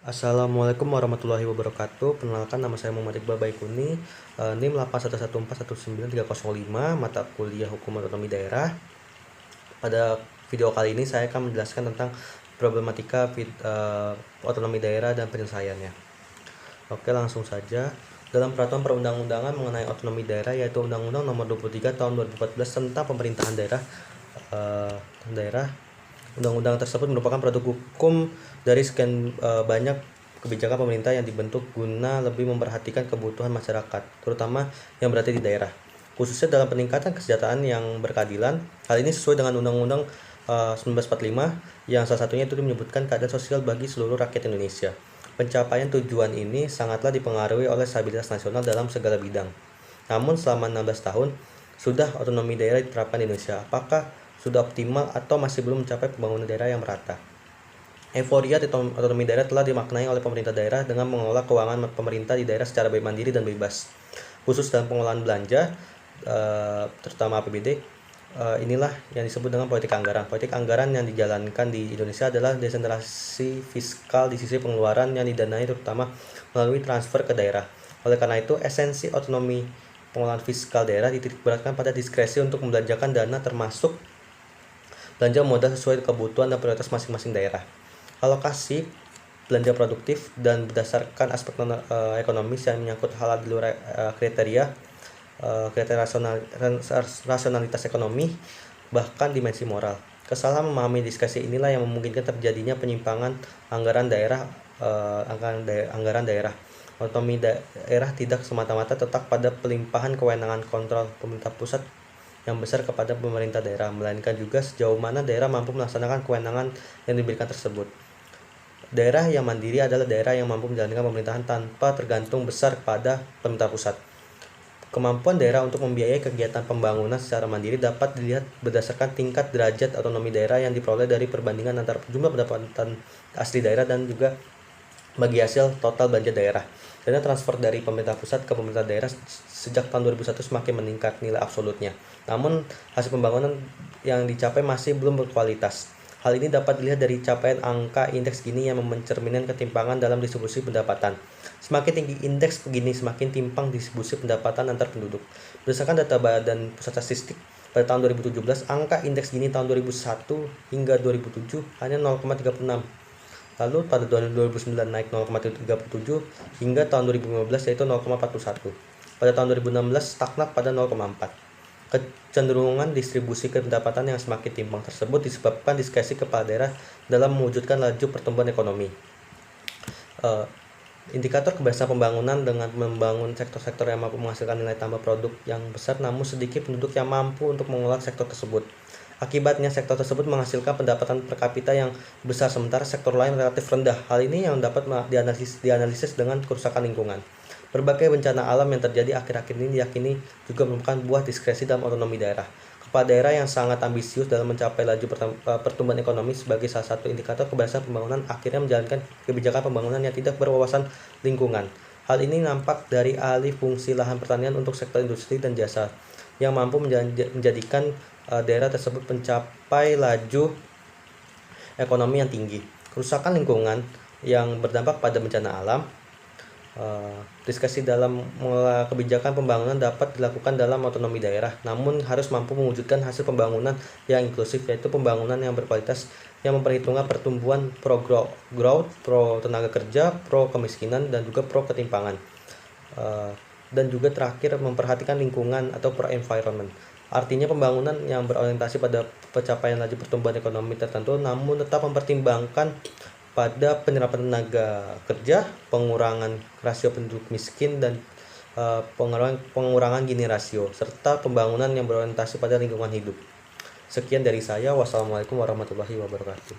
Assalamualaikum warahmatullahi wabarakatuh. Perkenalkan, nama saya Muhammad Iqbal Baikuni, NIM 811419305, mata kuliah Hukum Otonomi Daerah. Pada video kali ini saya akan menjelaskan tentang problematika otonomi daerah dan penyelesaiannya. Oke, langsung saja. Dalam peraturan perundang-undangan mengenai otonomi daerah, yaitu Undang-Undang Nomor 23 Tahun 2014 tentang pemerintahan daerah, undang-undang tersebut merupakan produk hukum dari sekian banyak kebijakan pemerintah yang dibentuk guna lebih memperhatikan kebutuhan masyarakat, terutama yang berada di daerah, khususnya dalam peningkatan kesejahteraan yang berkeadilan. Hal ini sesuai dengan Undang-Undang 1945 yang salah satunya itu menyebutkan keadaan sosial bagi seluruh rakyat Indonesia. Pencapaian tujuan ini sangatlah dipengaruhi oleh stabilitas nasional dalam segala bidang. Namun selama 16 tahun sudah otonomi daerah diterapkan di Indonesia. Apakah sudah optimal atau masih belum mencapai pembangunan daerah yang merata? Euforia otonomi daerah telah dimaknai oleh pemerintah daerah dengan mengelola keuangan pemerintah di daerah secara mandiri dan bebas, khusus dalam pengelolaan belanja, terutama APBD. Inilah yang disebut dengan politik anggaran. Politik anggaran yang dijalankan di Indonesia adalah desentralisasi fiskal di sisi pengeluaran yang didanai terutama melalui transfer ke daerah. Oleh karena itu, esensi otonomi pengelolaan fiskal daerah dititikberatkan pada diskresi untuk membelanjakan dana, termasuk belanja modal sesuai kebutuhan dan prioritas masing-masing daerah. Alokasi belanja produktif dan berdasarkan aspek ekonomis yang menyangkut hal di luar kriteria rasionalitas ekonomi, bahkan dimensi moral. Kesalahan memahami diskresi inilah yang memungkinkan terjadinya penyimpangan anggaran daerah. Otonomi daerah tidak semata-mata terletak pada pelimpahan kewenangan kontrol pemerintah pusat yang besar kepada pemerintah daerah, melainkan juga sejauh mana daerah mampu melaksanakan kewenangan yang diberikan tersebut. Daerah yang mandiri adalah daerah yang mampu menjalankan pemerintahan tanpa tergantung besar pada pemerintah pusat. Kemampuan daerah untuk membiayai kegiatan pembangunan secara mandiri dapat dilihat berdasarkan tingkat derajat otonomi daerah yang diperoleh dari perbandingan antara jumlah pendapatan asli daerah dan juga bagi hasil total belanja daerah. Dana transfer dari pemerintah pusat ke pemerintah daerah sejak tahun 2001 semakin meningkat nilai absolutnya. Namun hasil pembangunan yang dicapai masih belum berkualitas. Hal ini dapat dilihat dari capaian angka indeks Gini yang mencerminkan ketimpangan dalam distribusi pendapatan. Semakin tinggi indeks Gini, semakin timpang distribusi pendapatan antar penduduk. Berdasarkan data Badan Pusat Statistik, pada tahun 2017, angka indeks Gini tahun 2001 hingga 2007 hanya 0,36. Lalu pada 2009 naik 0,37 hingga tahun 2015 yaitu 0,41. Pada tahun 2016 stagnan pada 0,4. Kecenderungan distribusi pendapatan yang semakin timpang tersebut disebabkan diskresi kepala daerah dalam mewujudkan laju pertumbuhan ekonomi. Indikator keberhasilan pembangunan dengan membangun sektor-sektor yang mampu menghasilkan nilai tambah produk yang besar, namun sedikit penduduk yang mampu untuk mengelola sektor tersebut. Akibatnya sektor tersebut menghasilkan pendapatan per kapita yang besar sementara sektor lain relatif rendah. Hal ini yang dapat dianalisis dengan kerusakan lingkungan. Berbagai bencana alam yang terjadi akhir-akhir ini diyakini juga merupakan buah diskresi dalam otonomi daerah. Kepala daerah yang sangat ambisius dalam mencapai laju pertumbuhan ekonomi sebagai salah satu indikator keberhasilan pembangunan akhirnya menjalankan kebijakan pembangunan yang tidak berwawasan lingkungan. Hal ini nampak dari alih fungsi lahan pertanian untuk sektor industri dan jasa yang mampu menjadikan daerah tersebut mencapai laju ekonomi yang tinggi. Kerusakan lingkungan yang berdampak pada bencana alam. Diskresi dalam mengelola kebijakan pembangunan dapat dilakukan dalam otonomi daerah, namun harus mampu mewujudkan hasil pembangunan yang inklusif, yaitu pembangunan yang berkualitas yang memperhitungkan pertumbuhan pro growth, pro tenaga kerja, pro kemiskinan, dan juga pro ketimpangan. Dan juga terakhir memperhatikan lingkungan atau pro environment. Artinya pembangunan yang berorientasi pada pencapaian laju pertumbuhan ekonomi tertentu, namun tetap mempertimbangkan pada penyerapan tenaga kerja, pengurangan rasio penduduk miskin, dan pengurangan Gini rasio, serta pembangunan yang berorientasi pada lingkungan hidup. Sekian dari saya. Wassalamualaikum warahmatullahi wabarakatuh.